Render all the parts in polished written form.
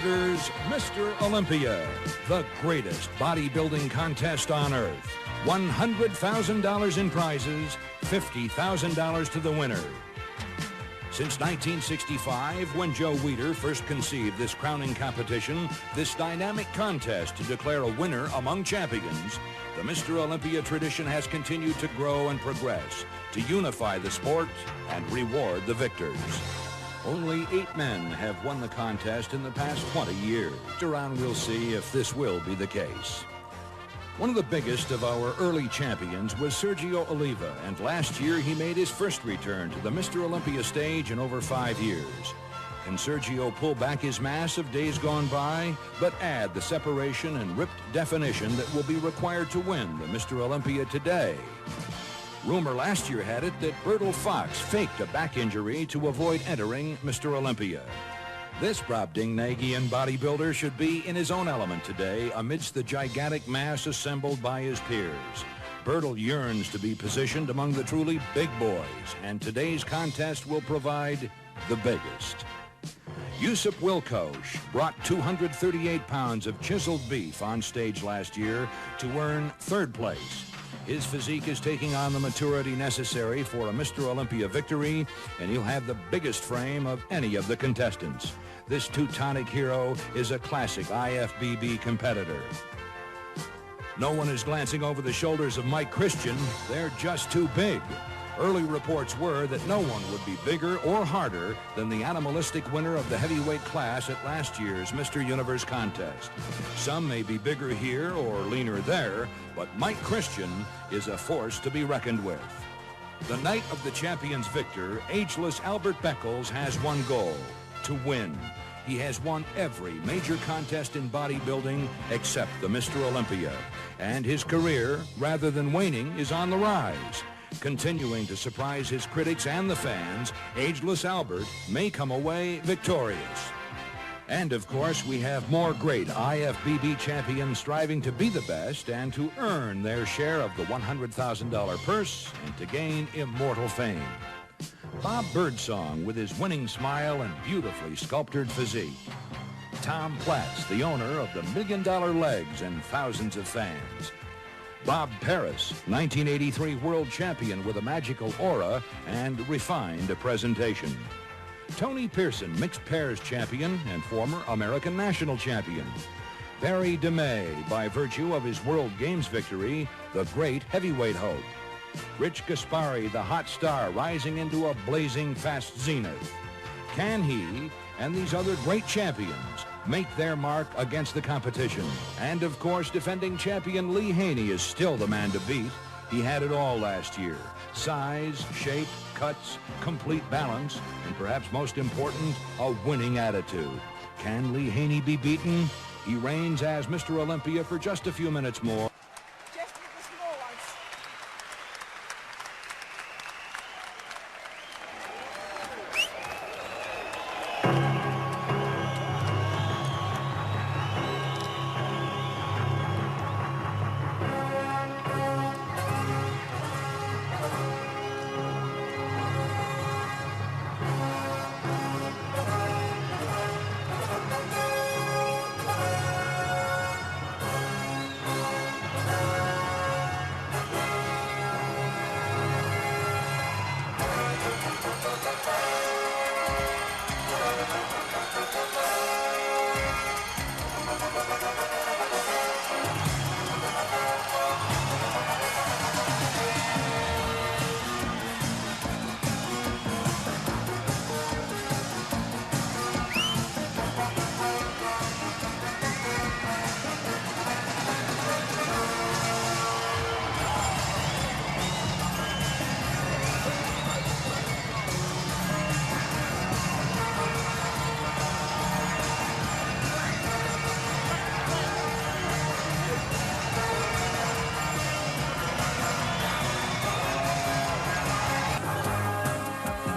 Weider's Mr. Olympia, the greatest bodybuilding contest on earth. $100,000 in prizes, $50,000 to the winner. Since 1965, when Joe Weider first conceived this crowning competition, this dynamic contest to declare a winner among champions, the Mr. Olympia tradition has continued to grow and progress, to unify the sport and reward the victors. Only 8 men have won the contest in the past 20 years. Around we'll see if this will be the case. One of the biggest of our early champions was Sergio Oliva, and last year he made his first return to the Mr. Olympia stage in over 5 years. Can Sergio pull back his mass of days gone by, but add the separation and ripped definition that will be required to win the Mr. Olympia today? Rumor last year had it that Bertil Fox faked a back injury to avoid entering Mr. Olympia. This Brobdingnagian bodybuilder should be in his own element today amidst the gigantic mass assembled by his peers. Bertil yearns to be positioned among the truly big boys, and today's contest will provide the biggest. Yusuf Wilkosh brought 238 pounds of chiseled beef on stage last year to earn 3rd place. His physique is taking on the maturity necessary for a Mr. Olympia victory, and he'll have the biggest frame of any of the contestants. This Teutonic hero is a classic IFBB competitor. No one is glancing over the shoulders of Mike Christian. They're just too big. Early reports were that no one would be bigger or harder than the animalistic winner of the heavyweight class at last year's Mr. Universe contest. Some may be bigger here or leaner there, but Mike Christian is a force to be reckoned with. The night of the champion's victor, ageless Albert Beckles has one goal: to win. He has won every major contest in bodybuilding except the Mr. Olympia, and his career, rather than waning, is on the rise. Continuing to surprise his critics and the fans, ageless Albert may come away victorious. And of course, we have more great IFBB champions striving to be the best and to earn their share of the $100,000 purse and to gain immortal fame. Bob Birdsong with his winning smile and beautifully sculptured physique. Tom Platz, the owner of the $1 Million Legs and thousands of fans. Bob Paris, 1983 world champion with a magical aura and refined presentation. Tony Pearson, mixed pairs champion and former American national champion. Barry DeMay, by virtue of his World Games victory, the great heavyweight hope. Rich Gaspari, the hot star rising into a blazing fast zenith. Can he and these other great champions make their mark against the competition? And of course, defending champion Lee Haney is still the man to beat. He had it all last year: size, shape, cuts, complete balance, and perhaps most important, a winning attitude. Can Lee Haney be beaten? He reigns as Mr. Olympia for just a few minutes more.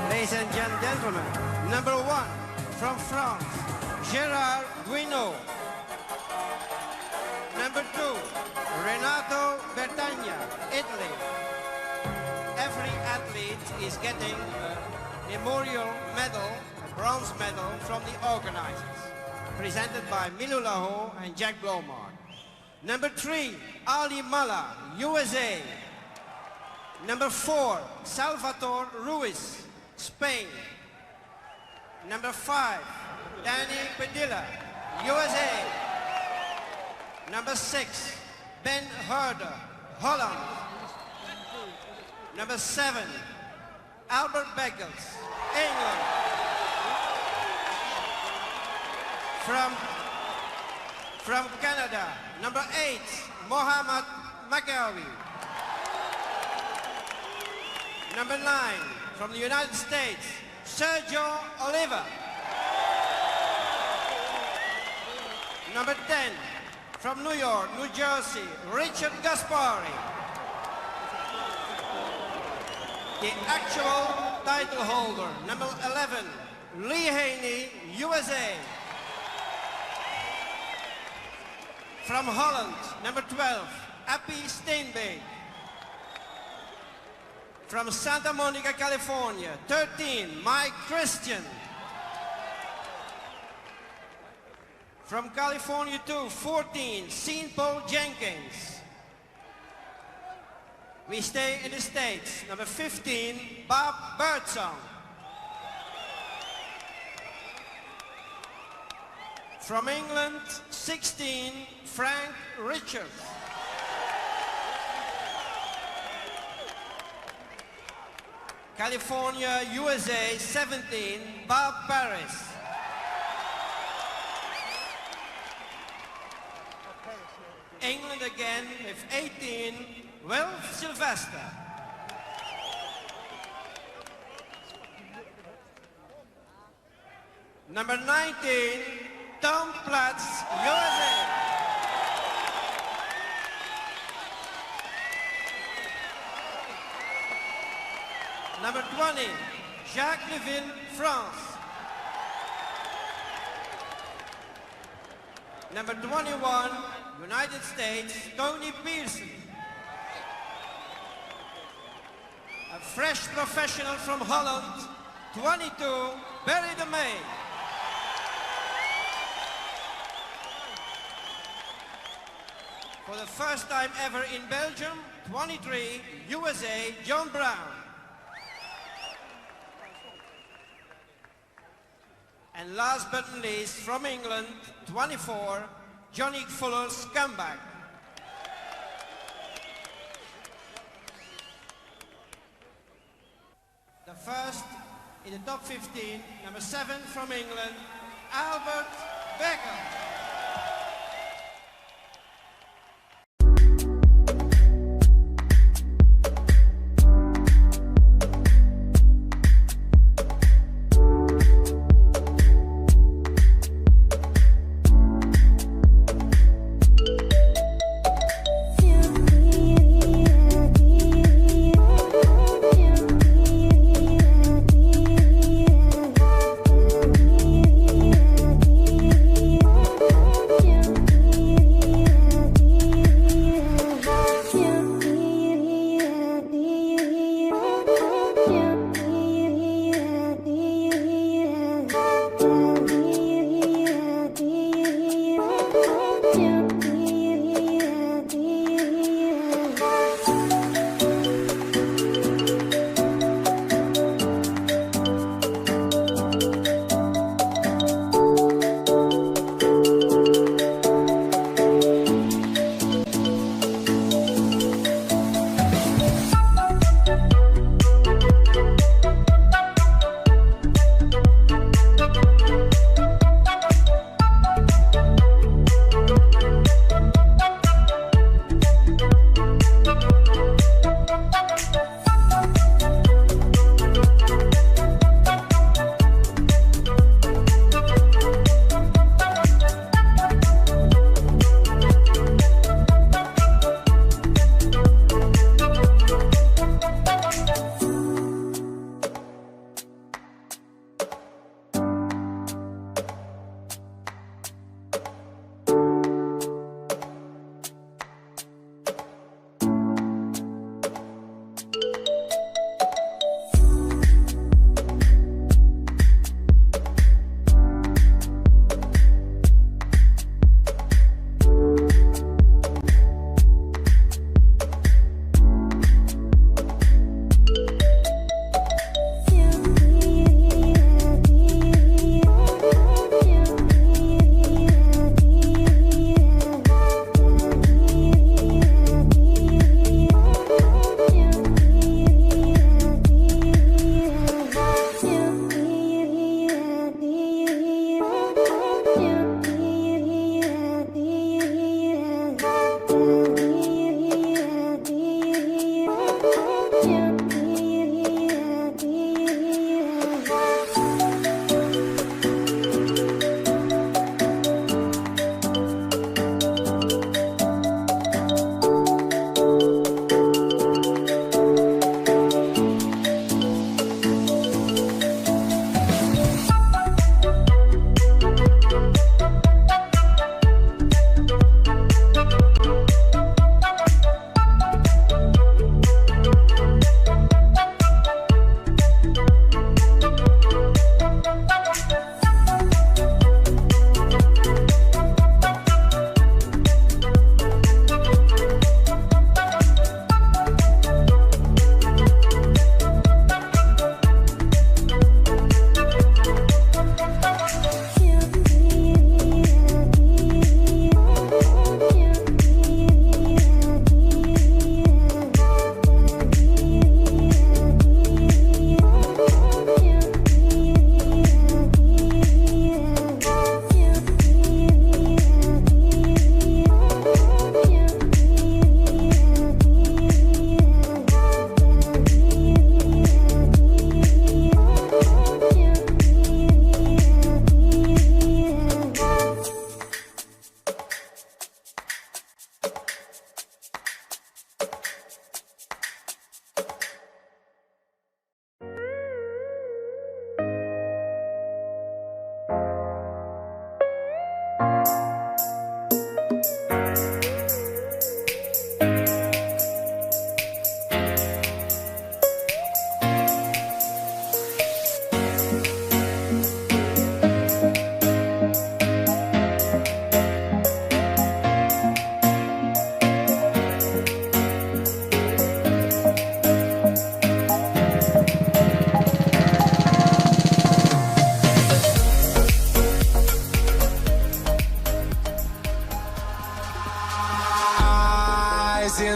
Ladies and gentlemen, number 1 from France, Gérard Guinaud. Number 2, Renato Bertagna, Italy. Every athlete is getting a memorial medal, a bronze medal from the organizers. presented by Milu Laho and Jack Blomar. Number 3, Ali Mala, USA. Number 4, Salvatore Ruiz, Spain. Number 5, Danny Padilla, USA. Number 6, Ben Herder, Holland. Number 7, Albert Beckles, England. From Canada, number 8, Mohammad Makawi. Number 9, from the United States, Sergio Oliva. Number 10, from New York, New Jersey, Richard Gaspari. The actual title holder, number 11, Lee Haney, USA. From Holland, number 12, Appie Steenbeek. From Santa Monica, California, 13, Mike Christian. From California too, 14, Sean Paul Jenkins. We stay in the States, number 15, Bob Birdsong. From England, 16, Frank Richards. California, USA, 17, Bob Paris. England again with 18, Will Sylvester. Number 19, Tom Platz, USA. Number 20, Jacques Levin, France. Number 21, United States, Tony Pearson. A fresh professional from Holland, 22, Barry DeMay. For the first time ever in Belgium, 23, USA, John Brown. And last but not least, from England, 24, Johnny Fuller Scumbag. The first in the top 15, number 7 from England, Albert Becker.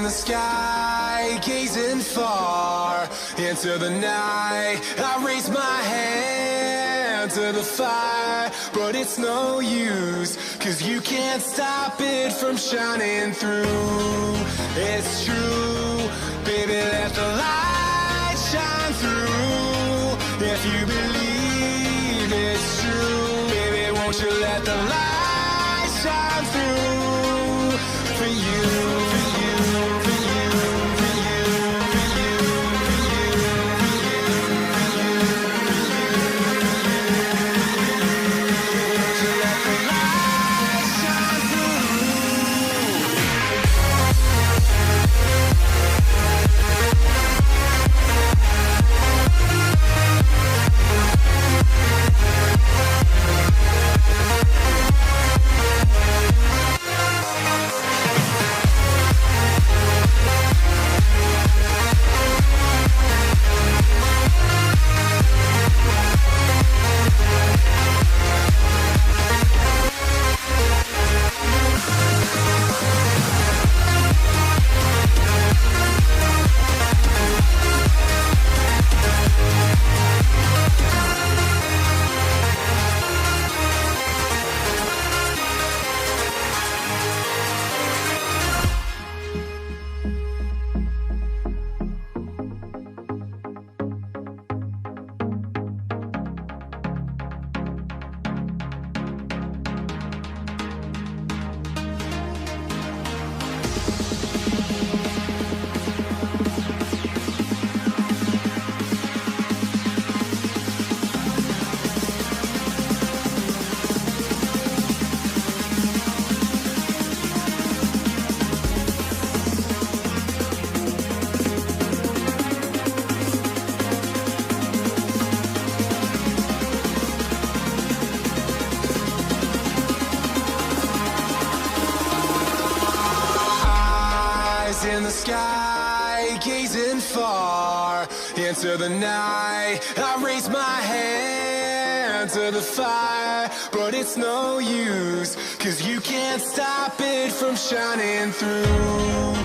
the sky, gazing far into the night. I raise my hand to the fire, but it's no use, 'cause you can't stop it from shining through. It's true, baby, let the light shine through. If you believe it's true, baby, won't you let the light shine through for you, for you, for you, for you, for you, for you, for you, for you, won't you let the light shine through? In the sky, gazing far into the night. I raise my hand to the fire, but it's no use, 'cause you can't stop it from shining through.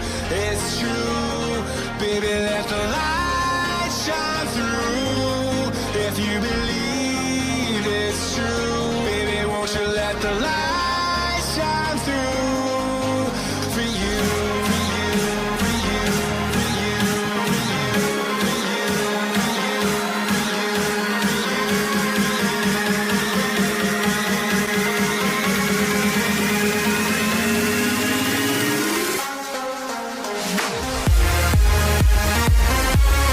It's true, baby, let the light shine through. If you believe it's true, baby, won't you let the light shine through for you, for you, for you, for you, for you, for you, for you, for you, for you.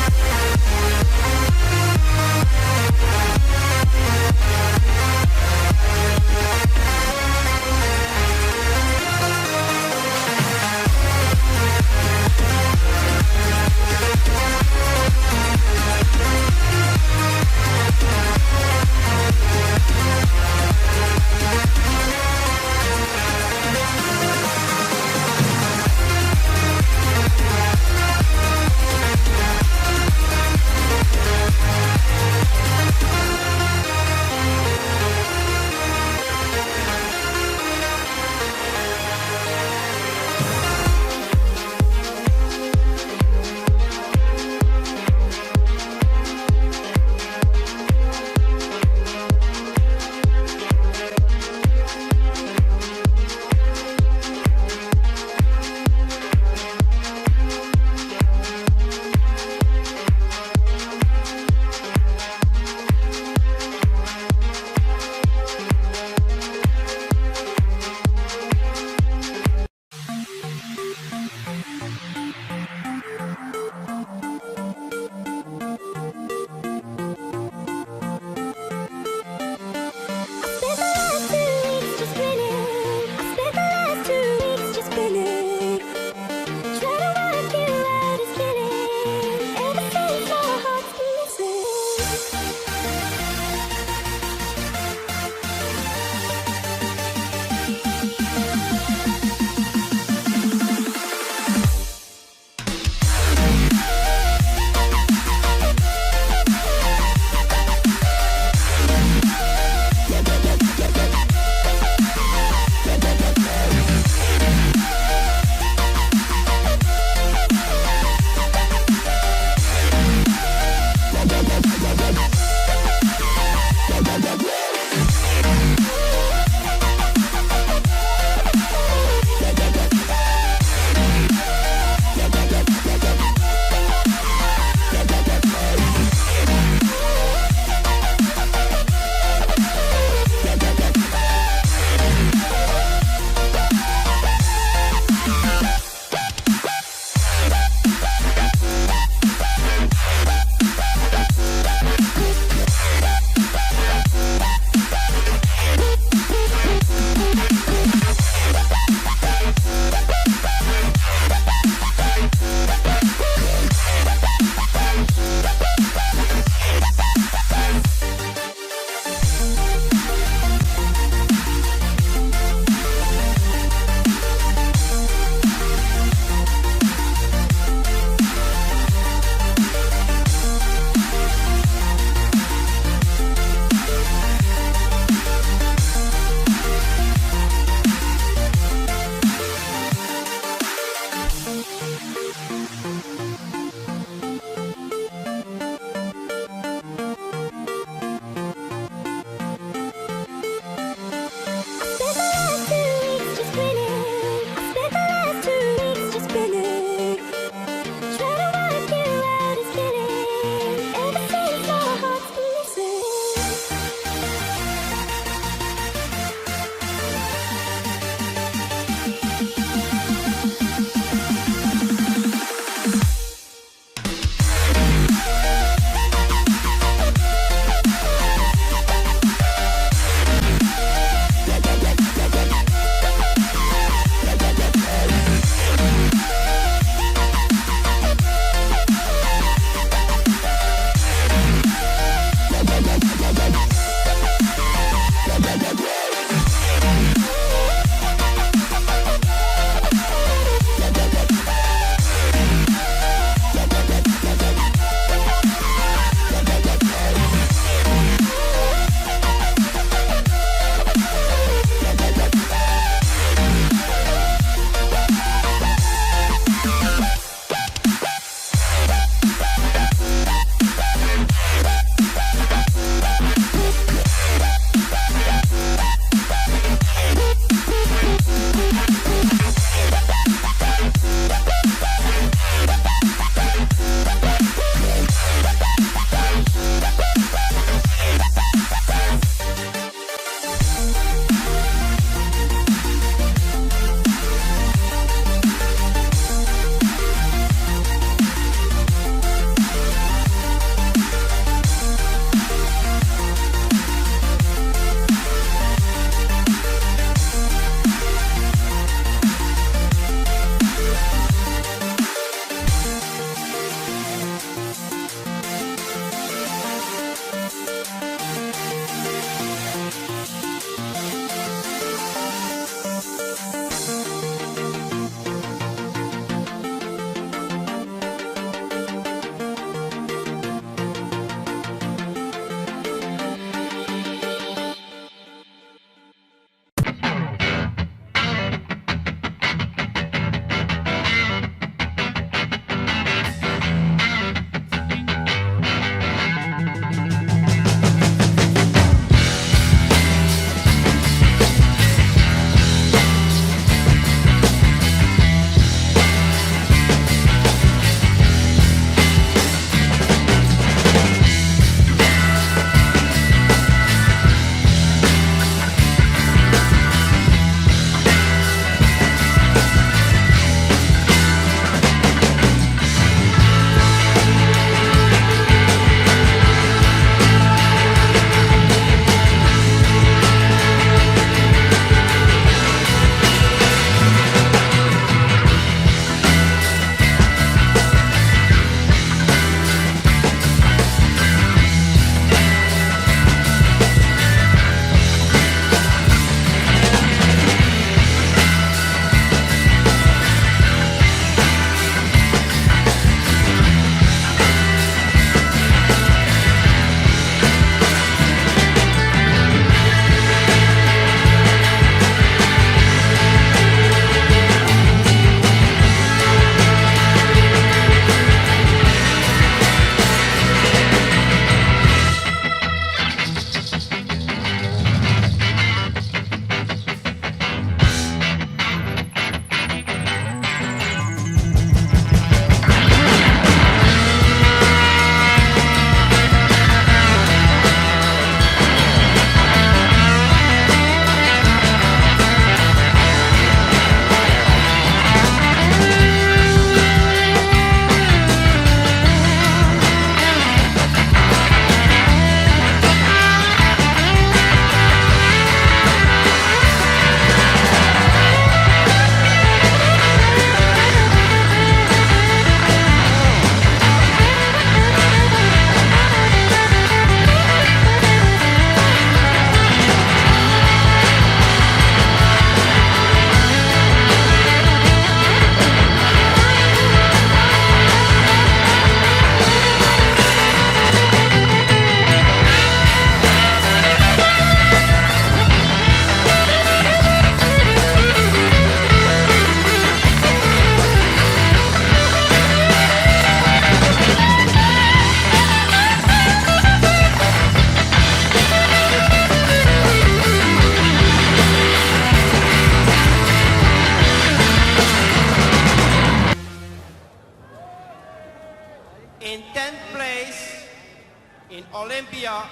Olympia,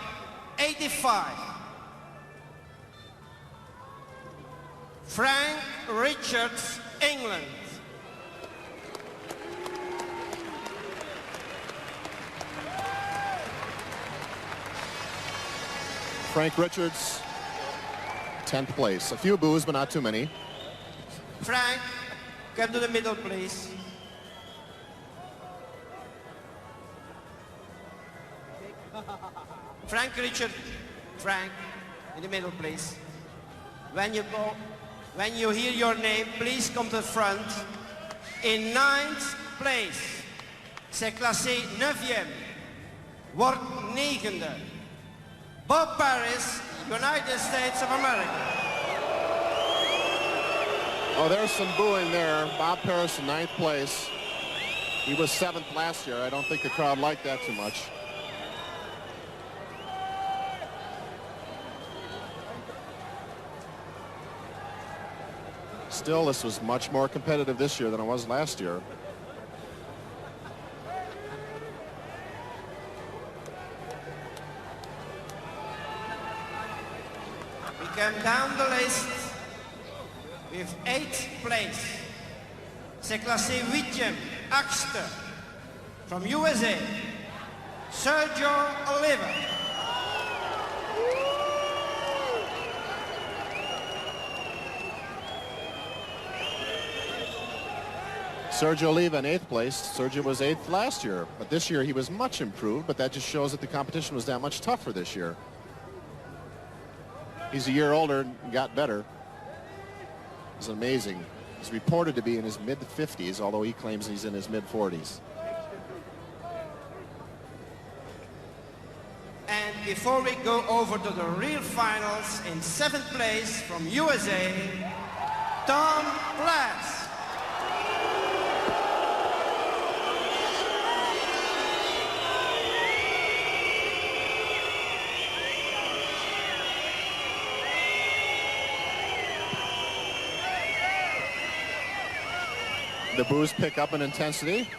85. Frank Richards, England. Frank Richards, 10th place. A few boos, but not too many. Frank, come to the middle, please. Frank Richard, Frank, in the middle, please. When you hear your name, please come to the front. In 9th place, c'est classé 9e, wordt 9e. Bob Paris, United States of America. Oh, there's some booing there. Bob Paris in 9th place. He was 7th last year. I don't think the crowd liked that too much. Still, this was much more competitive this year than it was last year. We come down the list with 8th place. C'est classé 8e, Axter, from USA, Sergio Oliva. Sergio Oliva in 8th place. Sergio was 8th last year, but this year he was much improved, but that just shows that the competition was that much tougher this year. He's a year older and got better. It's amazing. He's reported to be in his mid-50s, although he claims he's in his mid-40s. And before we go over to the real finals, in 7th place from USA, Tom Platz. The boos pick up in intensity.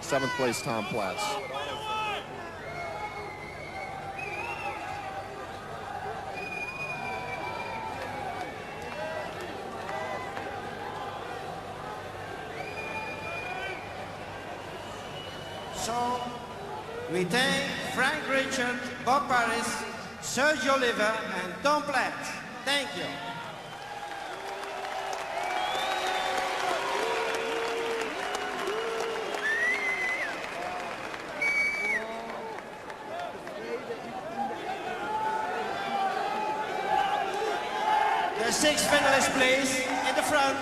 7th place, Tom Platz. So we thank Frank Richard, Bob Paris, Sergio Oliva, and Tom Platz. Thank you. The 6 finalists, please, in the front.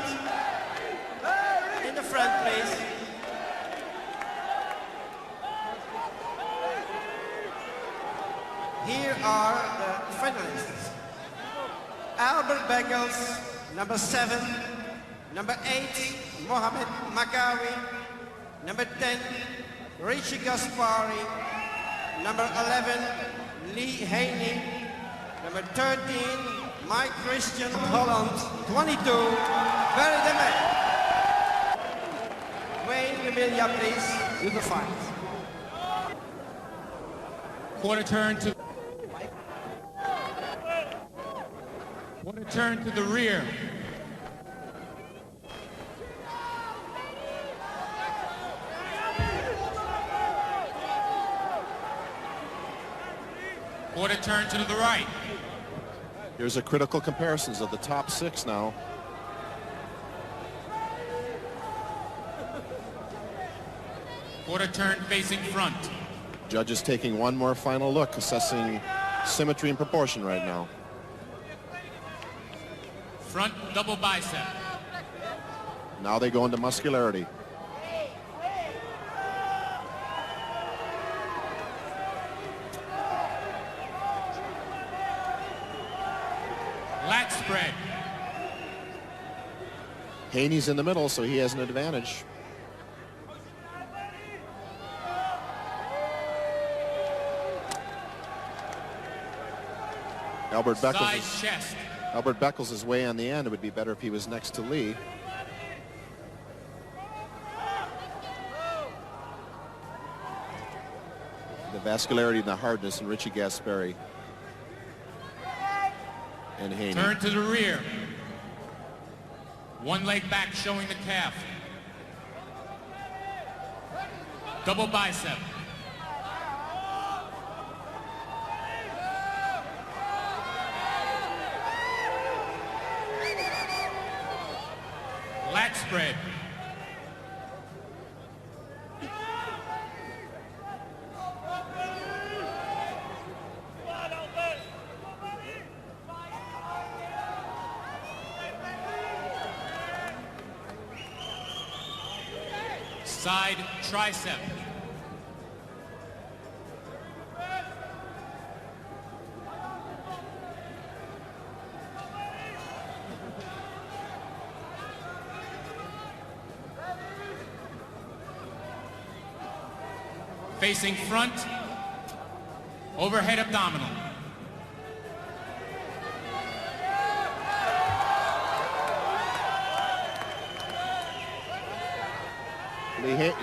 In the front, please. Here are the finalists. Albert Beckles, number 7. Number 8, Mohamed Makawi. Number 10, Richie Gaspari. Number 11, Lee Haney. Number 13, Mike Christian Holland, 22, Barry DeMay. Wayne Remilia, please, do the fight. Quarter turn to the rear. Quarter turn to the right. Here's a critical comparisons of the top 6 now. Quarter turn facing front. Judges taking one more final look, assessing symmetry and proportion right now. Front double bicep. Now they go into muscularity. Lat spread. Haney's in the middle, so he has an advantage. Albert Beckles is way on the end. It would be better if he was next to Lee. the vascularity and the hardness in Richie Gasperi and Haney. Turn to the rear. One leg back showing the calf. Double bicep. Lat spread. Side tricep. Facing front, overhead abdominal.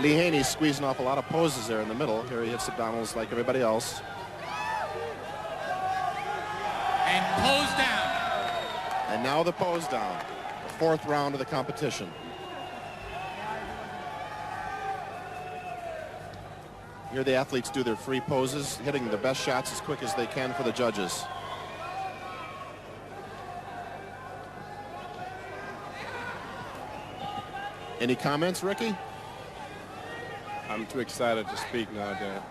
Lee Haney's squeezing off a lot of poses there in the middle. Here he hits abdominals like everybody else. And pose down. And now the pose down. The fourth round of the competition. Here the athletes do their free poses, hitting the best shots as quick as they can for the judges. Any comments, Ricky? I'm too excited to speak now, Dan.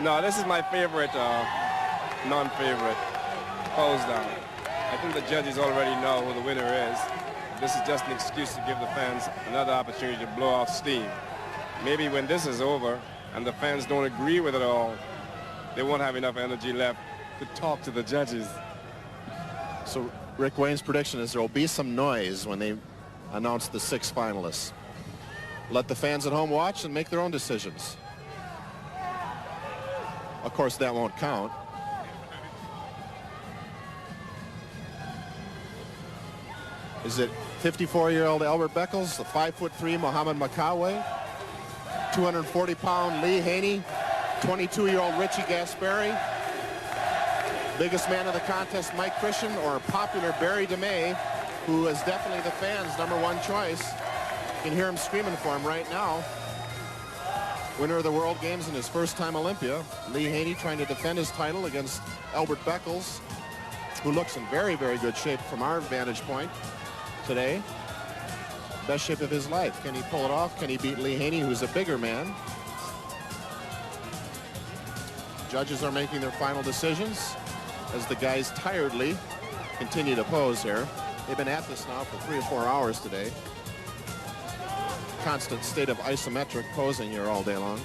No, this is my favorite, non-favorite pose down. I think the judges already know who the winner is. This is just an excuse to give the fans another opportunity to blow off steam. Maybe when this is over and the fans don't agree with it all, they won't have enough energy left to talk to the judges. So Rick Wayne's prediction is there will be some noise when they announce the 6 finalists. Let the fans at home watch and make their own decisions. Of course, that won't count. Is it 54-year-old Albert Beckles, the 5'3" Mohammed Makawe, 240-pound Lee Haney, 22-year-old Richie Gasperi, biggest man of the contest Mike Christian, or popular Barry DeMay, who is definitely the fans' #1 choice. You can hear him screaming for him right now. Winner of the World Games in his first time Olympia. Lee Haney trying to defend his title against Albert Beckles, who looks in very, very good shape from our vantage point today. Best shape of his life. Can he pull it off? Can he beat Lee Haney, who's a bigger man? Judges are making their final decisions as the guys tiredly continue to pose here. They've been at this now for 3 or 4 hours today. Constant state of isometric posing here all day long.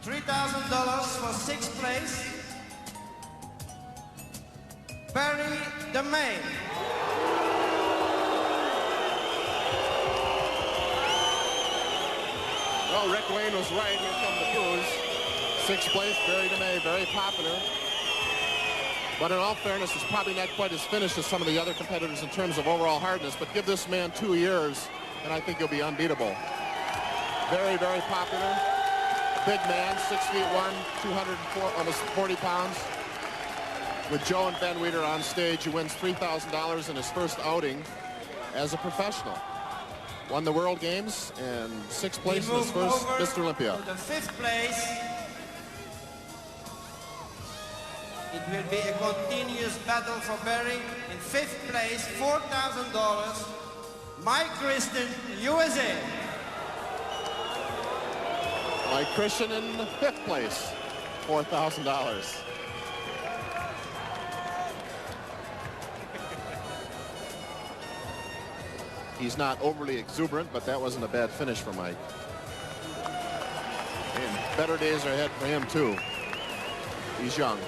$3,000 for 6th place. Barry DeMay. Well, Rick Wayne was right. Here come the boos. 6th place, Barry DeMay, very popular. But in all fairness, it's probably not quite as finished as some of the other competitors in terms of overall hardness. But give this man 2 years, and I think he'll be unbeatable. Very, very popular. Big man, 6'1", 204, almost 40 pounds. With Joe and Ben Weider on stage, he wins $3,000 in his first outing as a professional. Won the World Games and 6th place in his first Mr. Olympia. To the 5th place. It will be a continuous battle for Barry. In 5th place, $4,000. Mike Christian, USA. Mike Christian in 5th place, $4,000. He's not overly exuberant, but that wasn't a bad finish for Mike. And better days are ahead for him, too. He's young.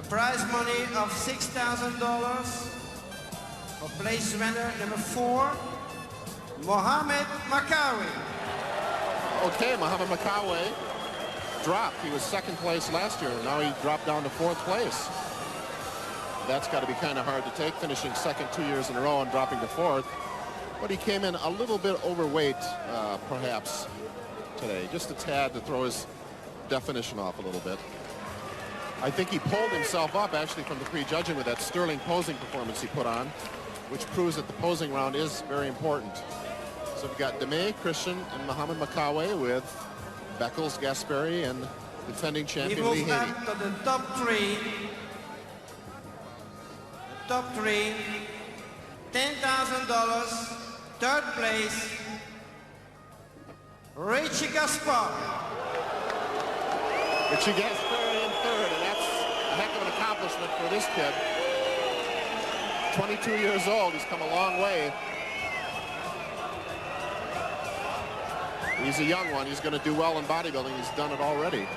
prize money of $6,000 for place winner number 4, Mohamed Makawi. Okay, Mohamed Makawi dropped. He was second place last year. Now he dropped down to 4th place. That's got to be kind of hard to take, finishing second 2 years in a row and dropping to 4th. But he came in a little bit overweight, perhaps, today. Just a tad to throw his definition off a little bit. I think he pulled himself up, actually, from the prejudging with that sterling posing performance he put on, which proves that the posing round is very important. So we've got Demey, Christian, and Mohamed Makawi with Beckles, Gasperi, and defending champion Lee Haney. He moved up to the top 3. The top 3, $10,000, 3rd place, Richie Gaspar. Richie Gasperi in 3rd, and that's a heck of an accomplishment for this kid. 22 years old, he's come a long way. He's a young one. He's going to do well in bodybuilding. He's done it already.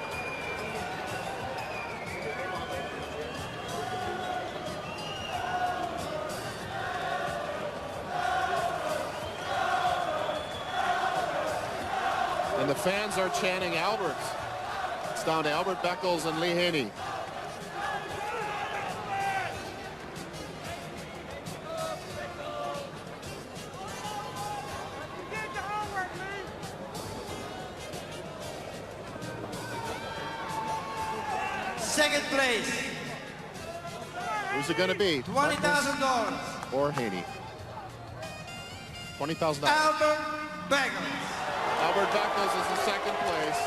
And the fans are chanting Albert. It's down to Albert Beckles and Lee Haney. Second place. Who's it going to be? $20,000. Or Haney. $20,000. Albert Beckles. Albert Beckles is in second place.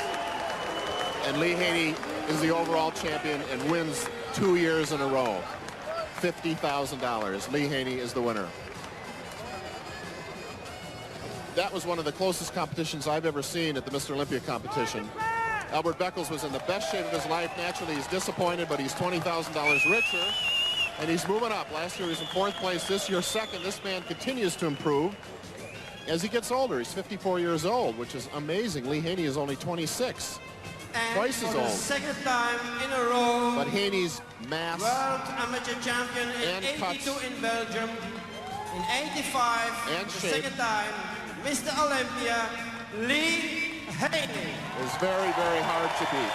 And Lee Haney is the overall champion and wins 2 years in a row. $50,000. Lee Haney is the winner. That was one of the closest competitions I've ever seen at the Mr. Olympia competition. Albert Beckles was in the best shape of his life. Naturally, he's disappointed, but he's $20,000 richer, and he's moving up. Last year, he was in 4th place. This year, 2nd. This man continues to improve as he gets older. He's 54 years old, which is amazing. Lee Haney is only 26. And twice as old. Second time in a row. But Haney's mass World amateur champion in 82 cuts in Belgium. In 85, and the shape. second time, Mr. Olympia, Lee Haney. is very, very hard to beat.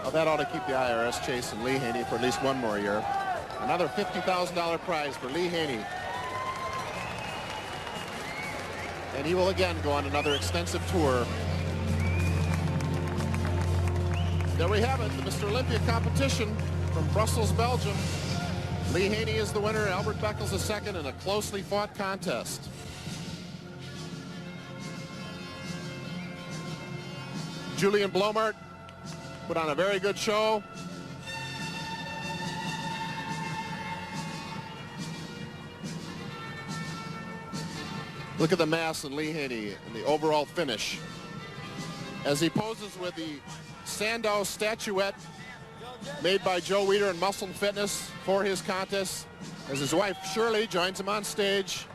Well, that ought to keep the IRS chasing Lee Haney for at least one more year. Another $50,000 prize for Lee Haney. And he will again go on another extensive tour. There we have it, the Mr. Olympia competition from Brussels, Belgium. Lee Haney is the winner, Albert Beckles is second in a closely fought contest. Julian Blomart put on a very good show. Look at the mass in Lee Haney and the overall finish as he poses with the Sandow statuette made by Joe Weider and Muscle and Fitness for his contest, as his wife Shirley joins him on stage.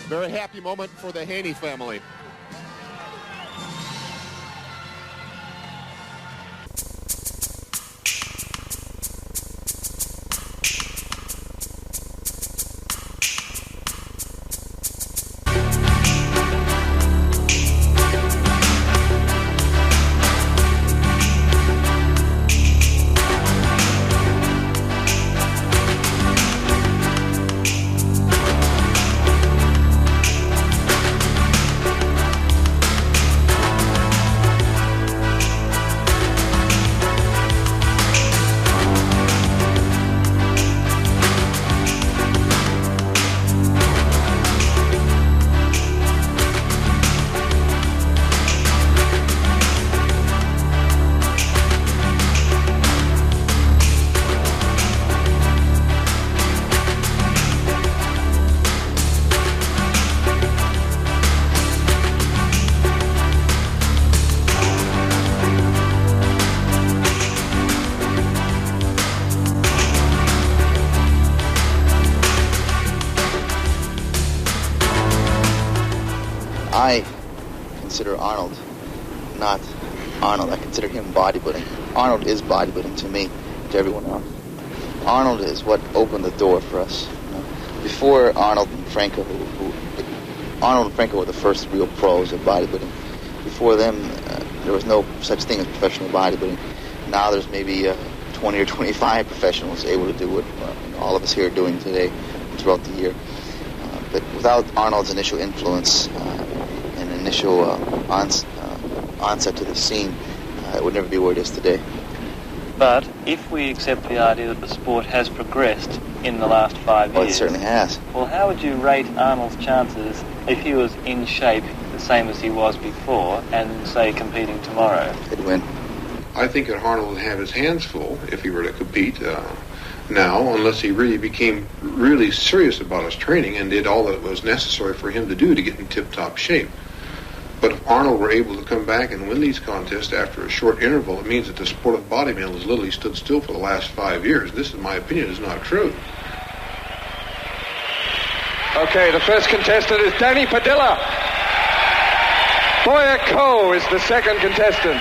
Very happy moment for the Haney family. I consider Arnold not Arnold. I consider him bodybuilding. Arnold is bodybuilding to me, to everyone else. Arnold is what opened the door for us. Before Arnold and Franco, Arnold and Franco were the first real pros of bodybuilding. Before them, there was no such thing as professional bodybuilding. Now there's maybe 20 or 25 professionals able to do what all of us here are doing today throughout the year. But without Arnold's initial influence and initial onset to the scene, it would never be where it is today. But if we accept the idea that the sport has progressed in the last 5 years... Well, it certainly has. Well, how would you rate Arnold's chances if he was in shape the same as he was before and, say, competing tomorrow? He'd win. I think that Arnold would have his hands full if he were to compete now, unless he really became really serious about his training and did all that was necessary for him to do to get in tip-top shape. But if Arnold were able to come back and win these contests after a short interval, it means that the sport of bodybuilding has literally stood still for the last 5 years. This, in my opinion, is not true. Okay, the first contestant is Danny Padilla. Boyer Coe is the second contestant.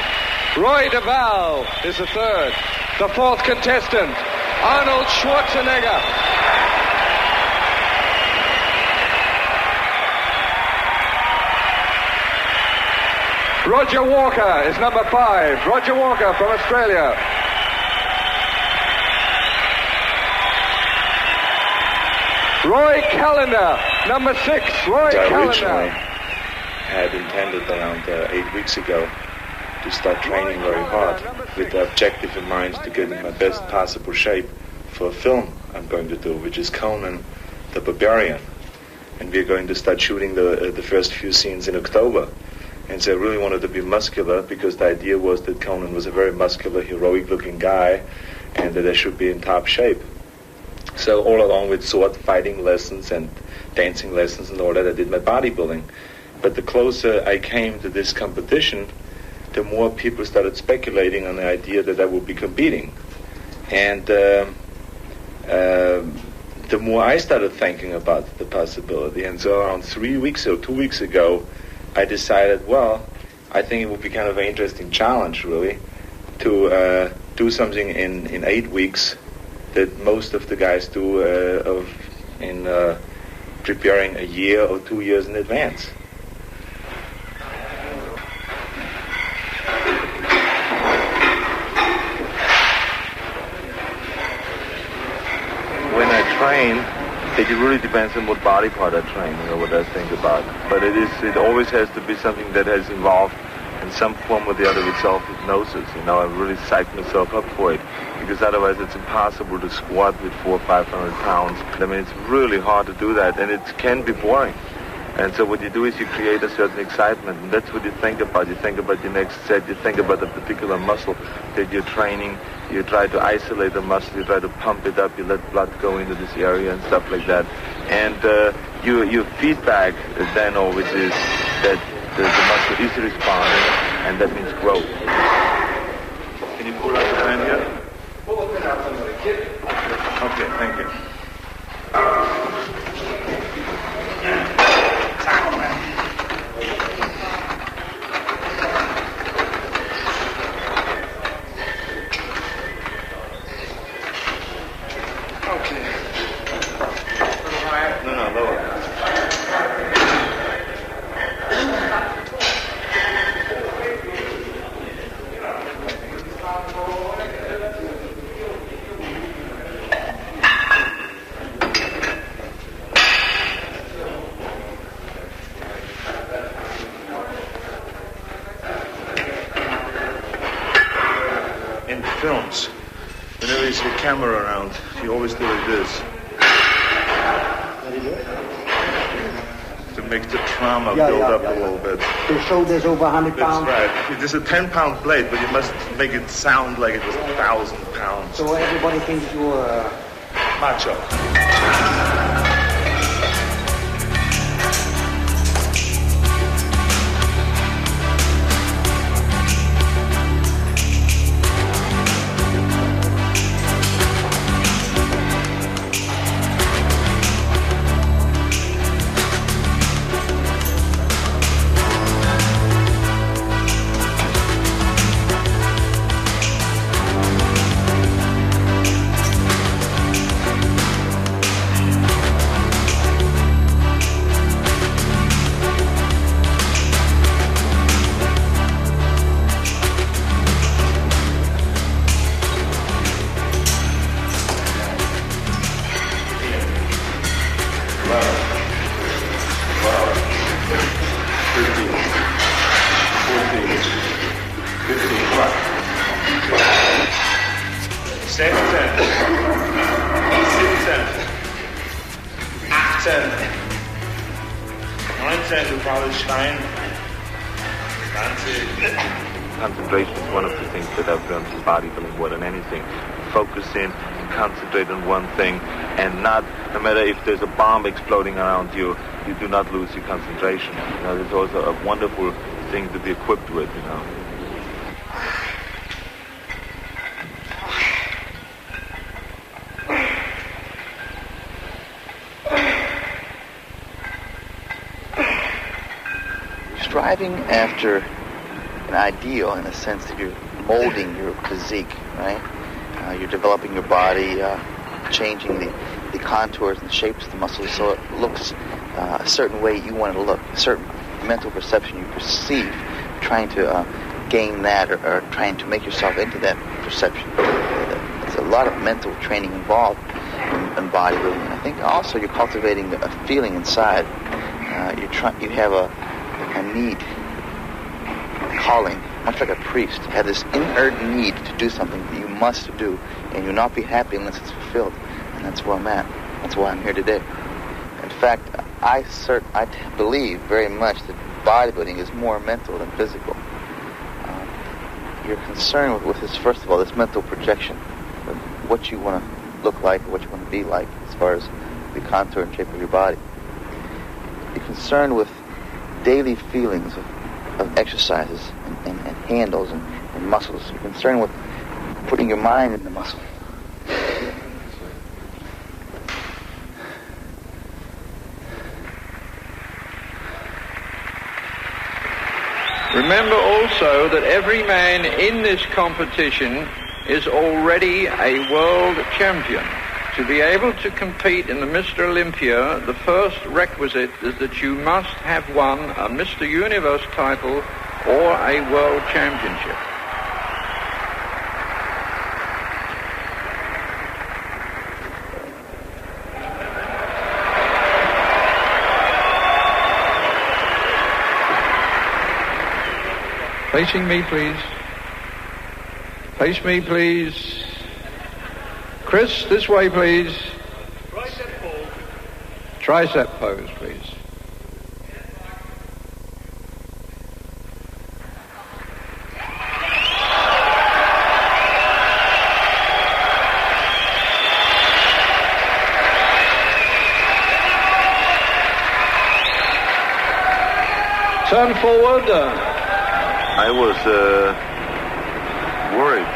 Roy Duval is the third. The fourth contestant, Arnold Schwarzenegger. Roger Walker is number 5. Roger Walker from Australia. Roy Callender, number 6. Roy Callender. Originally had intended around 8 weeks ago to start training very hard with the objective in mind to get in my best possible shape for a film I'm going to do, which is Conan the Barbarian. And we're going to start shooting the first few scenes in October. And so I really wanted to be muscular because the idea was that Conan was a very muscular, heroic-looking guy and that I should be in top shape. So all along with sword fighting lessons and dancing lessons and all that, I did my bodybuilding. But the closer I came to this competition, the more people started speculating on the idea that I would be competing. And the more I started thinking about the possibility. And so around 2 weeks ago, I decided, well, I think it would be kind of an interesting challenge, really, to do something in 8 weeks that most of the guys do in preparing a year or 2 years in advance. When I train, it really depends on what body part I train, what I think about. But it always has to be something that has involved in some form or the other with self-hypnosis. I really psych myself up for it, because otherwise it's impossible to squat with 400 or 500 pounds. I mean, it's really hard to do that, and it can be boring. And so what you do is you create a certain excitement, and that's what you think about. You think about your next set, you think about a particular muscle that you're training, you try to isolate the muscle, you try to pump it up, you let blood go into this area and stuff like that. And your feedback then always is that the muscle is responding, and that means growth. Can you pull out the band here? Okay, thank you. Films, whenever you see a camera around, you always do like this. To make the trauma build up a little bit. To show there's over 100 pounds. That's right. It is a 10-pound blade, but you must make it sound like it was 1,000 pounds. So everybody thinks you're macho. 19, du brauchst Stein. 20. Concentration is one of the things that I've learned in bodybuilding more than anything. Focus in, concentrate on one thing, and no matter if there's a bomb exploding around you, you do not lose your concentration. You know, it's also a wonderful thing to be equipped with, you know. Striving after an ideal in a sense that you're molding your physique, right? You're developing your body, changing the contours and the shapes of the muscles so it looks a certain way you want it to look, a certain mental perception you perceive, trying to gain that or trying to make yourself into that perception. There's a lot of mental training involved in bodybuilding, and I think also you're cultivating a feeling inside. You have a need, a calling, much like a priest. You have this inherent need to do something that you must do, and you'll not be happy unless it's fulfilled. And that's where I'm at. That's why I'm here today. In fact, I believe very much that bodybuilding is more mental than physical. You're concerned with this, first of all, this mental projection, with what you want to look like, what you want to be like, as far as the contour and shape of your body. You're concerned with daily feelings of exercises and handles and muscles. You're concerned with putting your mind in the muscle. Remember also that every man in this competition is already a world champion. To be able to compete in the Mr. Olympia, the first requisite is that you must have won a Mr. Universe title or a world championship. Facing me, please. Face me, please. Chris, this way, please. Tricep pose. Tricep pose, please. Turn forward. I was worried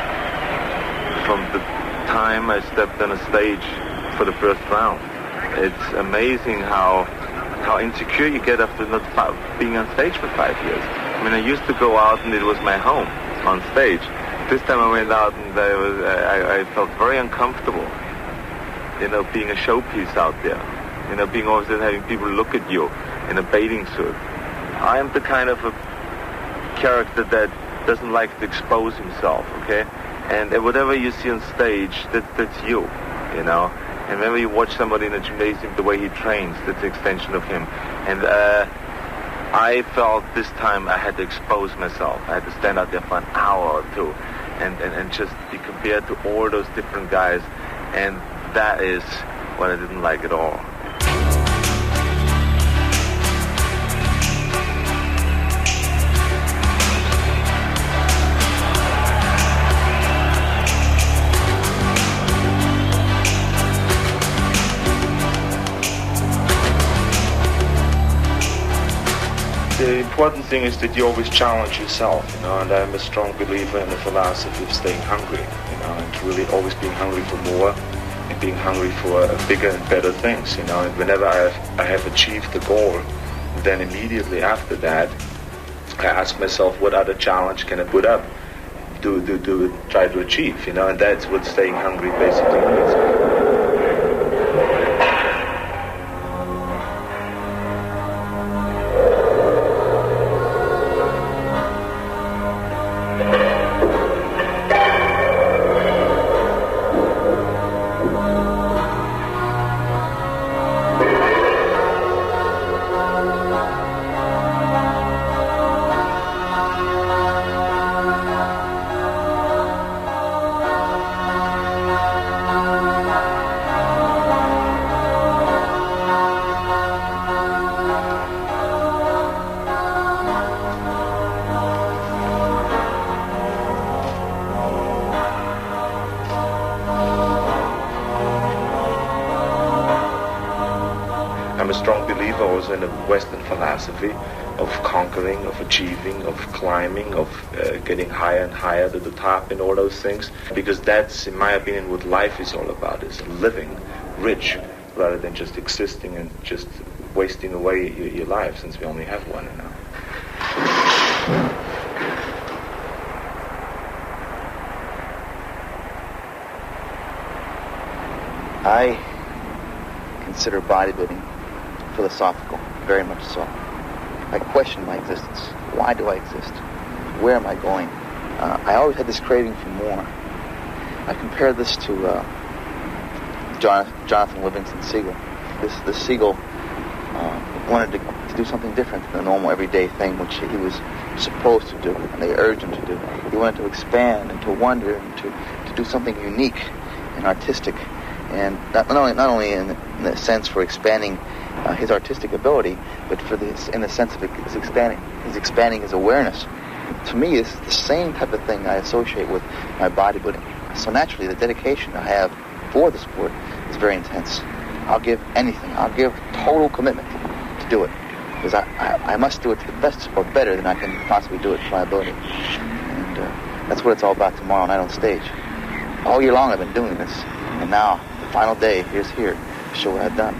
from the time I stepped on a stage for the first round. It's amazing how insecure you get after not being on stage for 5 years. I mean, I used to go out and it was my home on stage. This time I went out and I felt very uncomfortable, you know, being a showpiece out there, you know, being always having people look at you in a bathing suit. I am the kind of a character that doesn't like to expose himself, okay? And whatever you see on stage, that's you, you know? And whenever you watch somebody in a gymnasium, the way he trains, that's an extension of him. And I felt this time I had to expose myself. I had to stand out there for an hour or two and just be compared to all those different guys. And that is what I didn't like at all. The important thing is that you always challenge yourself, you know, and I'm a strong believer in the philosophy of staying hungry, you know, and really always being hungry for more and being hungry for bigger and better things, you know, and whenever I have achieved the goal, then immediately after that, I ask myself, what other challenge can I put up to try to achieve, you know, and that's what staying hungry basically means. I'm a strong believer also in the Western philosophy of conquering, of achieving, of climbing, of getting higher and higher to the top and all those things. Because that's, in my opinion, what life is all about, is living rich rather than just existing and just wasting away your life, since we only have one now. I consider bodybuilding philosophical, very much so. I question my existence. Why do I exist? Where am I going? I always had this craving for more. I compare this to Jonathan Livingston Seagull. This seagull wanted to do something different than the normal everyday thing which he was supposed to do, and they urged him to do. He wanted to expand and to wonder and to do something unique and artistic, and not only in the sense for expanding his artistic ability, but for this in the sense of his expanding his awareness. To me, it's the same type of thing I associate with my bodybuilding. So naturally, the dedication I have for the sport is very intense. I'll give anything. I'll give total commitment to do it, because I must do it to the best or better than I can possibly do it to my ability. And that's what it's all about tomorrow night on stage. All year long I've been doing this, and now the final day is here to show what I've done.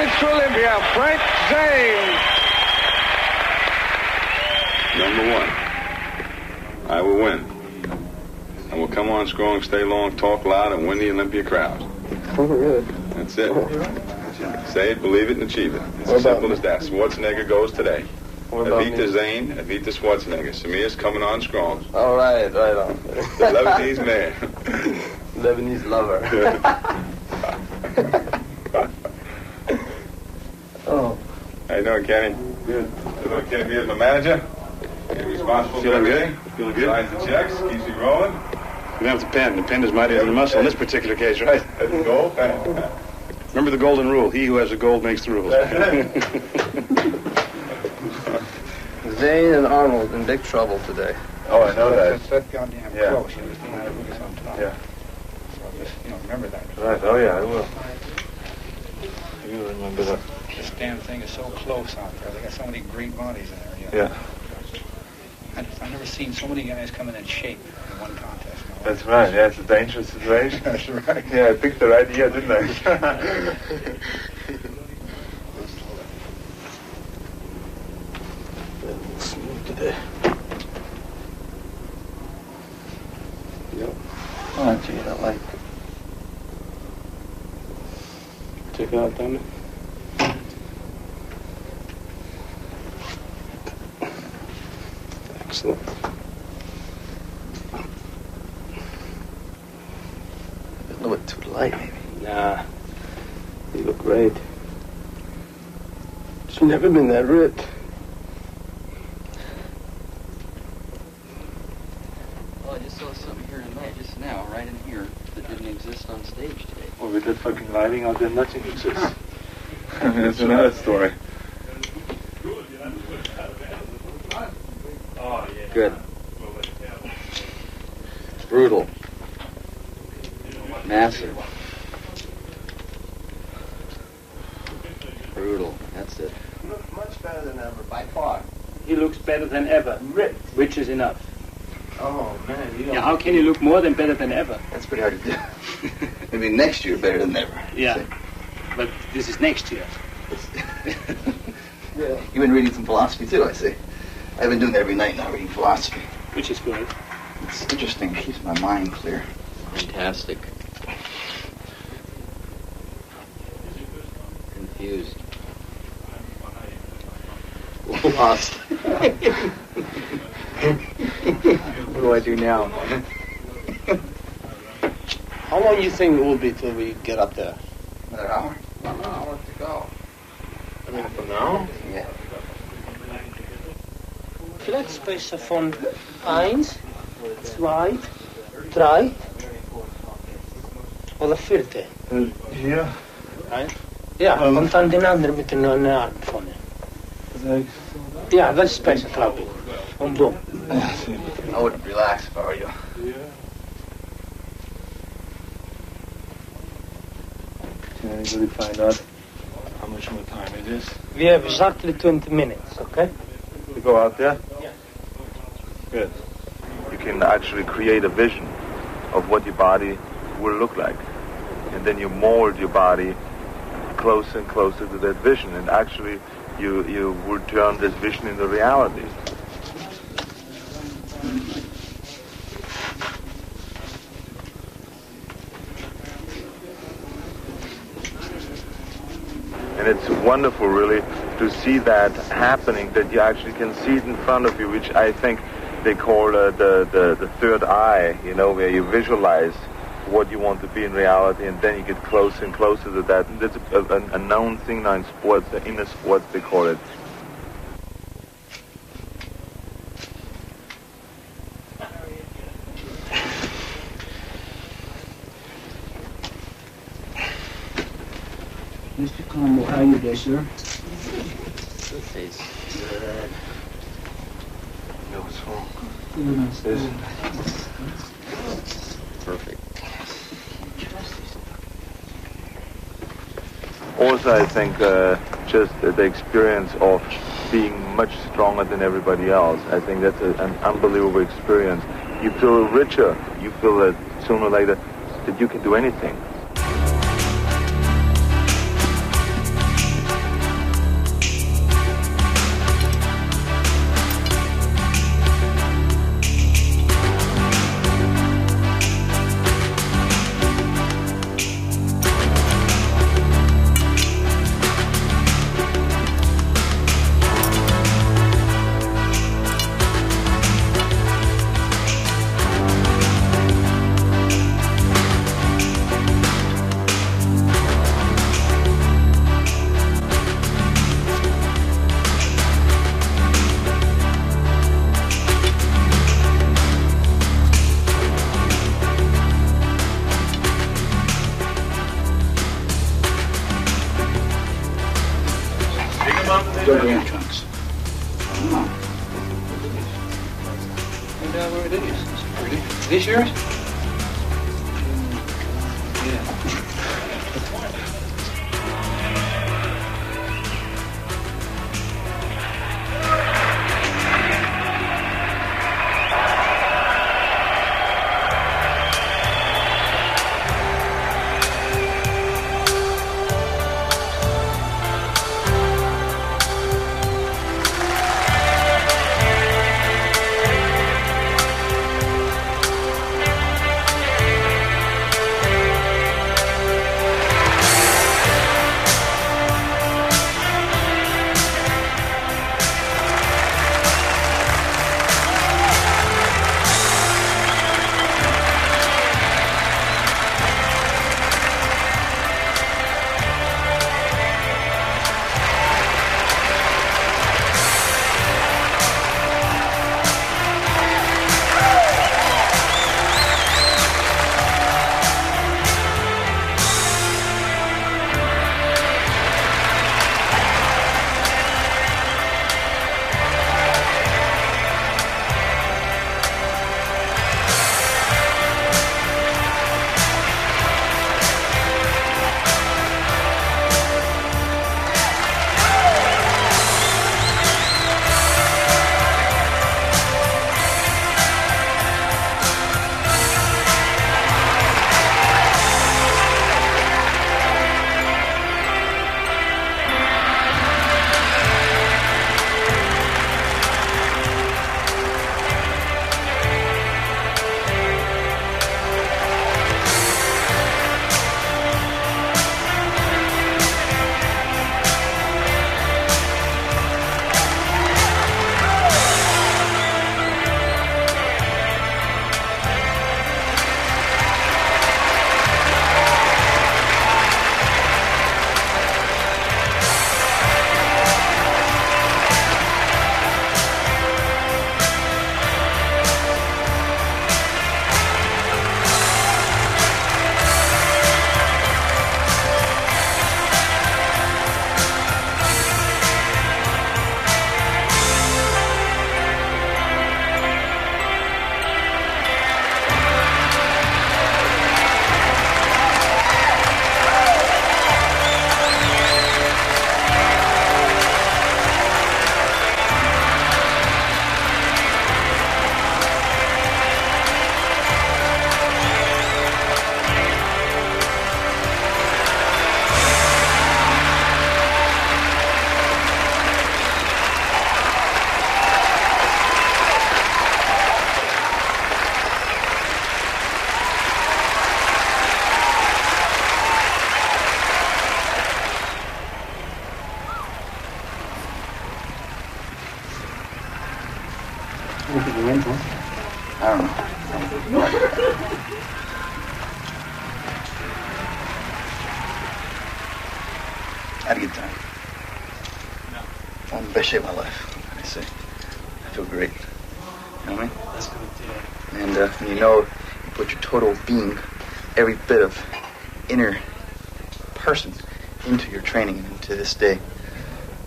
Mr. Olympia, Frank Zane. Number one, I will win. I will come on strong, stay long, talk loud, and win the Olympia crowd. Oh, really? That's it. Say it, believe it, and achieve it. It's as simple as that. Schwarzenegger goes today. Evita Zane, Evita Schwarzenegger. Samir's coming on strong. All right, right on. The Lebanese man. Lebanese lover. Oh. How you doing, Kenny? Good. Hello, Kenny. Here's my manager. He's responsible for everything. Feeling good? Signs the checks, keeps you rolling. You don't have the pen. The pen is mightier than the muscle in this particular case, right? That's the goal. Remember the golden rule. He who has the gold makes the rules. Zane and Arnold in big trouble today. Oh, I know that. It's that goddamn close. You understand how to put this on top. Yeah. So just, remember that. Right. Oh, yeah, I will. You remember that. This damn thing is so close out there. They got so many great bodies in there. Yeah. I've never seen so many guys come in shape in one contest. That's right. Yeah, it's a dangerous situation. That's right. Yeah, I picked the right year, didn't I? Smooth today. Yep. Oh, gee, I like it. Check it out, Tommy. Excellent. A little bit too light, maybe. Nah. You look great. She's never been that ripped. Well, I just saw something here tonight, just now, right in here, that didn't exist on stage today. Well, with that fucking lighting out there, nothing exists. I mean, that's another story. Good. Brutal. Massive. Brutal. That's it. You look much better than ever, by far. He looks better than ever, which is enough. Oh, man. You don't... Yeah, how can you look more than better than ever? That's pretty hard to do. Maybe next year better than ever. Yeah, but this is next year. Yeah. You've been reading some philosophy too, I see. I've been doing that every night now, reading philosophy. Which is good. It's interesting. It keeps my mind clear. Fantastic. Confused. Lost. What do I do now? How long do you think it will be till we get up there? Another hour? An hour to go. I mean, from now? Yeah. Vielleicht spreche von 1, 2, 3 oder 4. Hier? Ja, und dann den anderen mit den Arm vorne. Ja, das ist besser, glaube ich. Und boom. I wouldn't relax if I were you. Can anybody find out how much more time it is? We have exactly 20 minutes, okay? To go out there? Yeah. Good. You can actually create a vision of what your body will look like. And then you mold your body closer and closer to that vision. And actually, you will turn this vision into reality. And it's wonderful, really, to see that happening, that you actually can see it in front of you, which I think they call the third eye, where you visualize what you want to be in reality, and then you get closer and closer to that. And that's a known thing now in sports, the inner sports, they call it. Mr. Campbell, how are you there, sir? Face. No, what's wrong? Perfect. Also, I think just the experience of being much stronger than everybody else. I think that's an unbelievable experience. You feel richer. You feel that sooner or later that you can do anything. Still green trunks. And where it is. It's pretty. This yours? Yeah. I don't know. I had a good time. I'm in the best shape of my life, I say. I feel great. You know what I mean? That's good, yeah. And when you know you put your total being, every bit of inner person into your training and into this day,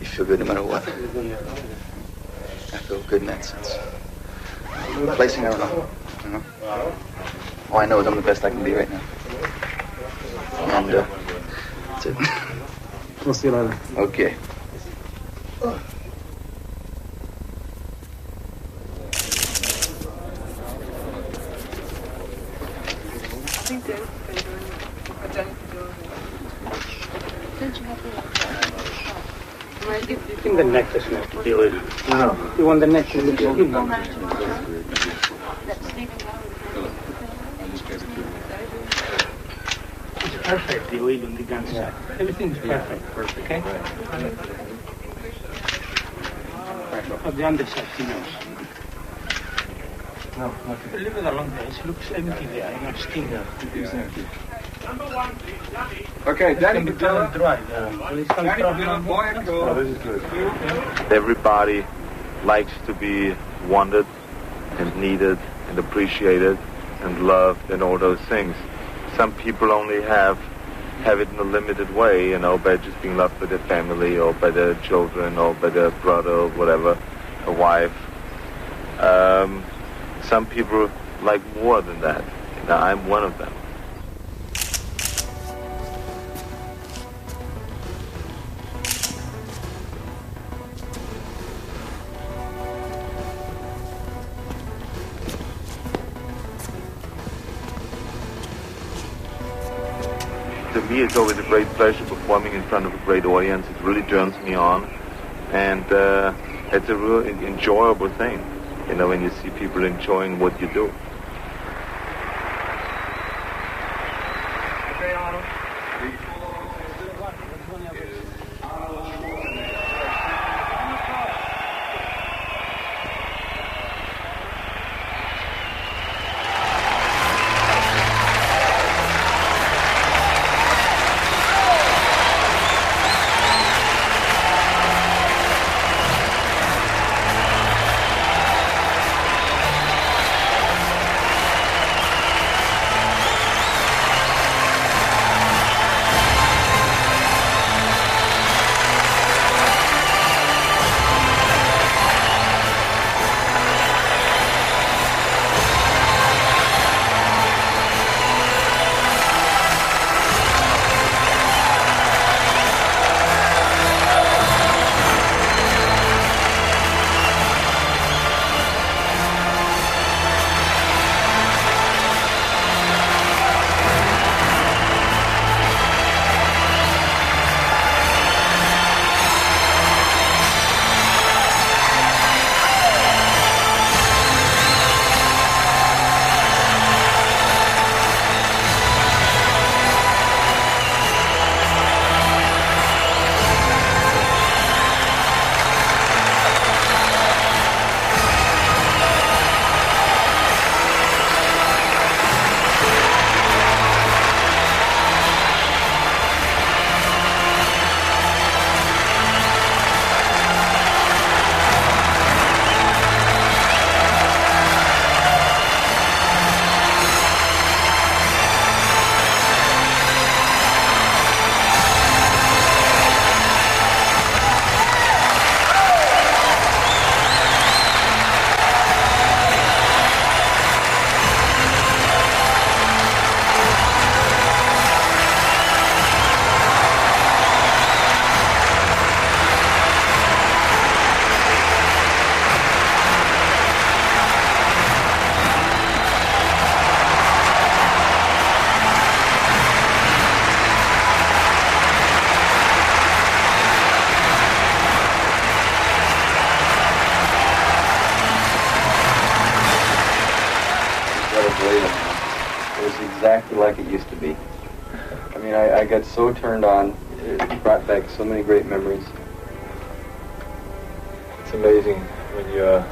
you feel good no matter what. I feel good in that sense. Placing, I don't know. You know? All I know is I'm the best I can be right now. And that's it. We'll see you later. Okay. You think the neck doesn't have to deal with it? No. You want the neck to look skin? It's perfect, the oil on the gun side. Everything's perfect. Perfect. Okay? On the underside, he knows. No, nothing. Leave it alone there. It looks empty there. I have skin there. It is empty. Okay, Danny Padilla. Everybody likes to be wanted and needed and appreciated and loved and all those things. Some people only have have it in a limited way, you know, by just being loved by their family or by their children or by their brother or whatever, a wife. Some people like more than that. Now, I'm one of them. To me, it's always a great pleasure performing in front of a great audience. It really turns me on, and it's a real enjoyable thing, you know, when you see people enjoying what you do. Exactly like it used to be. I mean, I got so turned on. It brought back so many great memories. It's amazing when you're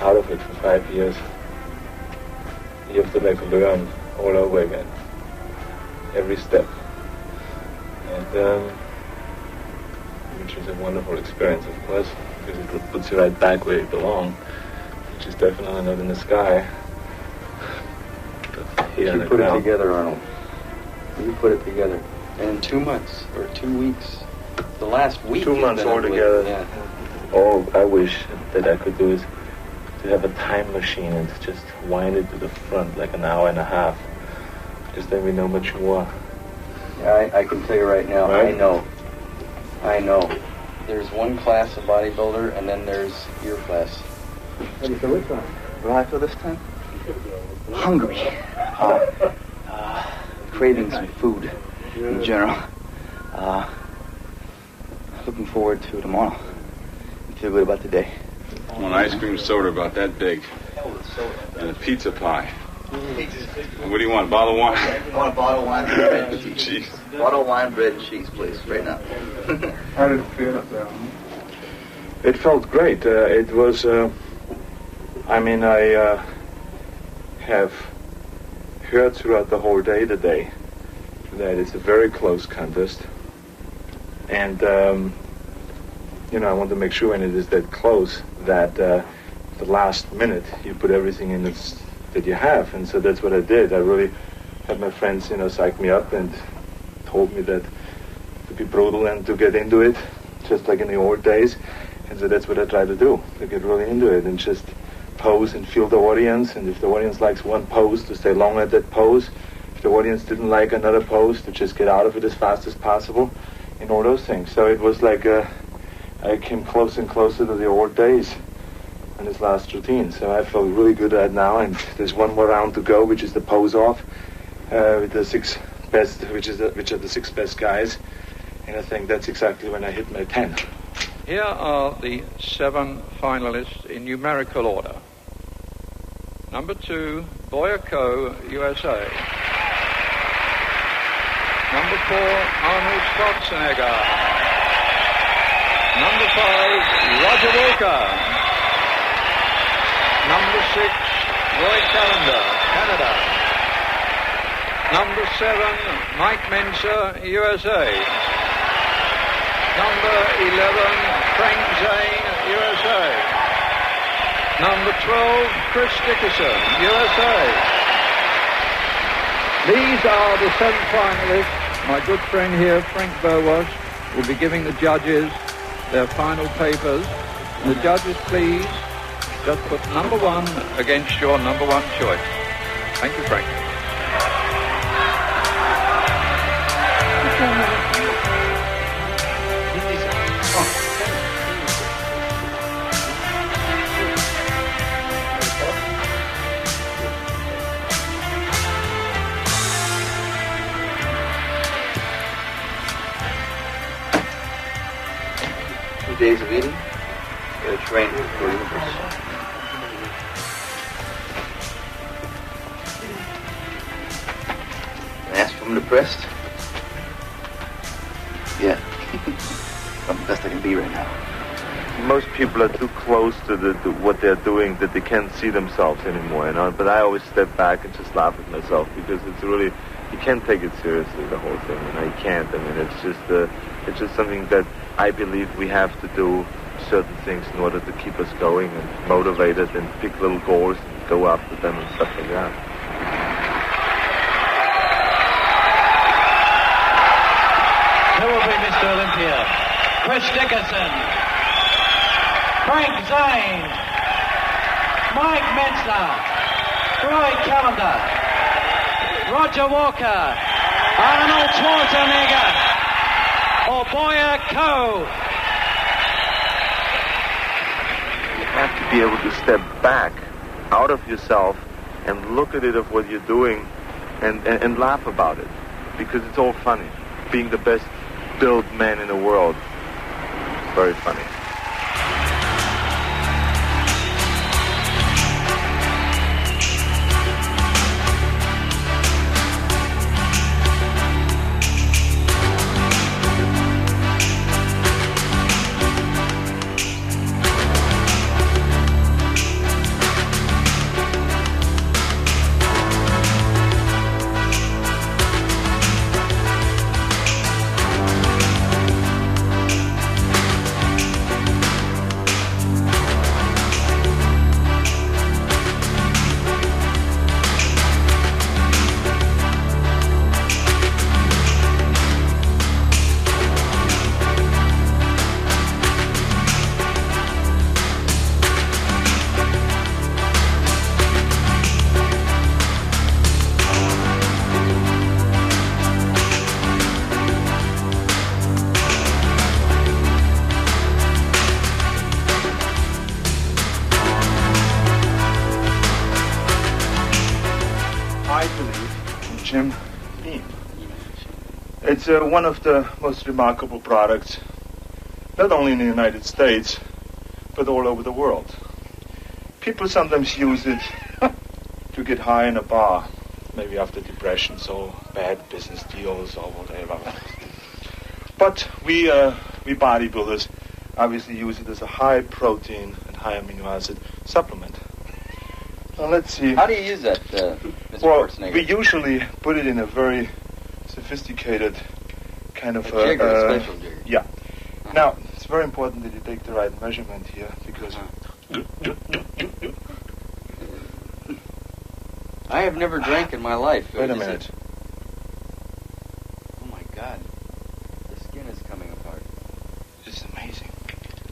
out of it for 5 years. You have to like learn all over again, every step, and which is a wonderful experience, of course, because it puts you right back where you belong, which is definitely not in the sky. You put it together, Arnold. You put it together. And in 2 months, or 2 weeks, the last week... 2 months altogether. Yeah. All I wish that I could do is to have a time machine and to just wind it to the front like an hour and a half. Just then we know much more. Yeah, I can tell you right now, right? I know. There's one class of bodybuilder, and then there's your class. Ready for which one? What do I feel this time? Hungry. Craving some food in general. Looking forward to tomorrow. I feel good about today. I want an ice cream soda about that big. And a pizza pie. And what do you want, a bottle of wine? I want a bottle of wine, bread and cheese. Cheese. Bottle of wine, bread and cheese, please, right now. How did it feel up there? It felt great. It was, I have heard throughout the whole day today that it's a very close contest. And, I want to make sure when it is that close that the last minute you put everything in that you have. And so that's what I did. I really had my friends, psych me up and told me that to be brutal and to get into it, just like in the old days. And so that's what I try to do, to get really into it and just pose and feel the audience. And if the audience likes one pose, to stay long at that pose. If the audience didn't like another pose, to just get out of it as fast as possible, and all those things. So it was like I came closer and closer to the old days in this last routine. So I felt really good right now, and there's one more round to go, which is the pose off with the 6 best, which are the 6 best guys. And I think that's exactly when I hit my 10. Here are the 7 finalists in numerical order. Number 2, Boyako, USA. Number 4, Arnold Schwarzenegger. Number 5, Roger Walker. Number 6, Roy Callender, Canada. Number 7, Mike Mensa, USA. Number 11, Frank Zane, USA. Number 12, Chris Dickerson, USA. These are the 7 finalists. My good friend here, Frank Burwash, will be giving the judges their final papers. And the judges, please, just put number 1 against your number 1 choice. Thank you, Frank. Days of eating, gotta train for Olympus. Can I ask if I'm depressed? Yeah. I'm the best I can be right now. Most people are too close to what they're doing that they can't see themselves anymore, you know. But I always step back and just laugh at myself, because it's really, you can't take it seriously, the whole thing. You know, you can't. I mean, it's just something that I believe we have to do certain things in order to keep us going and motivated and pick little goals and go after them and stuff like that. Who will be Mr. Olympia? Chris Dickerson, Frank Zane, Mike Mensa, Roy Callender, Roger Walker, Arnold Schwarzenegger, or Boyako. You have to be able to step back out of yourself and look at it of what you're doing and laugh about it, because it's all funny. Being the best built man in the world, very funny. It's one of the most remarkable products, not only in the United States, but all over the world. People sometimes use it to get high in a bar, maybe after depressions or bad business deals or whatever. But we bodybuilders obviously use it as a high protein and high amino acid supplement. Now let's see. How do you use that, Mr. Schwarzenegger? We usually put it in a very sophisticated kind of a jigger, a special jigger. Yeah. Now, it's very important that you take the right measurement here, because I have never drank in my life. Wait a minute. Oh my God.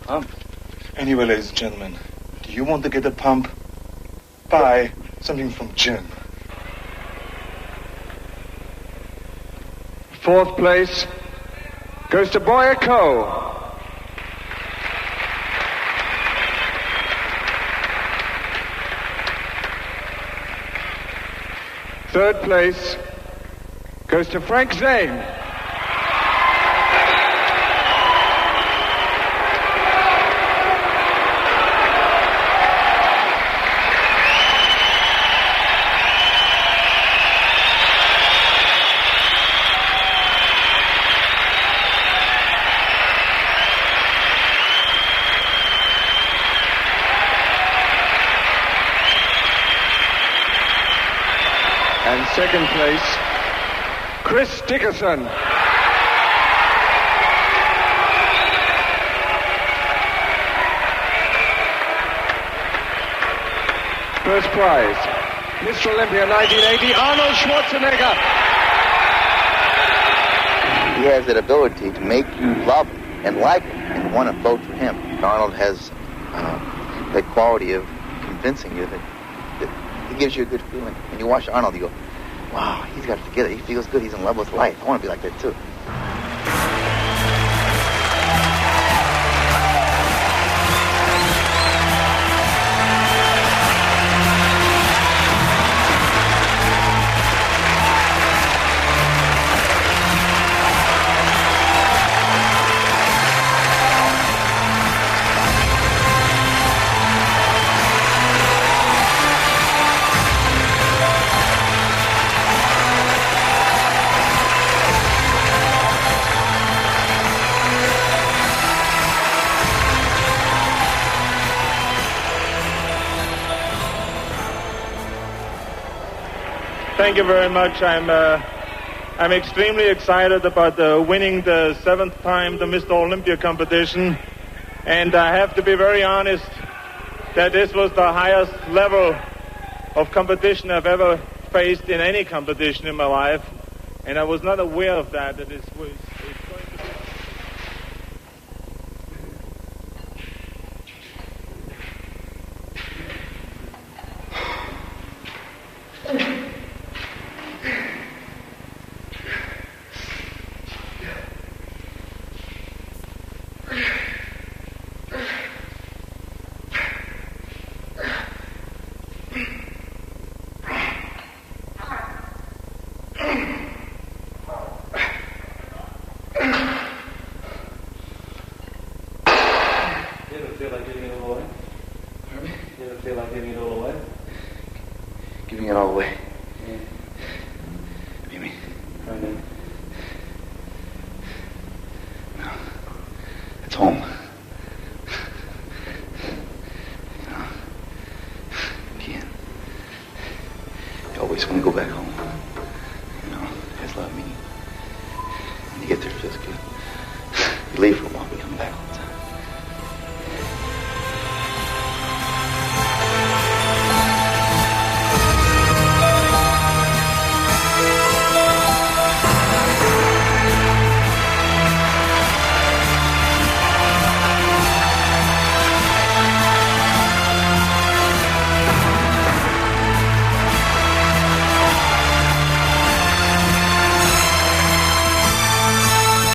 Pump? Anyway, ladies and gentlemen, do you want to get a pump? Buy something from Jim. 4th place goes to Boyako. 3rd place goes to Frank Zane. And 2nd place, Chris Dickerson. First prize, Mr. Olympia 1980, Arnold Schwarzenegger. He has that ability to make you love him and like him and want to vote for him. Arnold has that quality of convincing you that he gives you a good feeling. When you watch Arnold, you go, wow, he's got it together. He feels good. He's in love with life. I want to be like that, too. Thank you very much. I'm extremely excited about winning the 7th time the Mr. Olympia competition, and I have to be very honest that this was the highest level of competition I've ever faced in any competition in my life, and I was not aware of that it's going to be. Giving it all away. Yeah. What do you mean? No. It's home. You always want to go back home.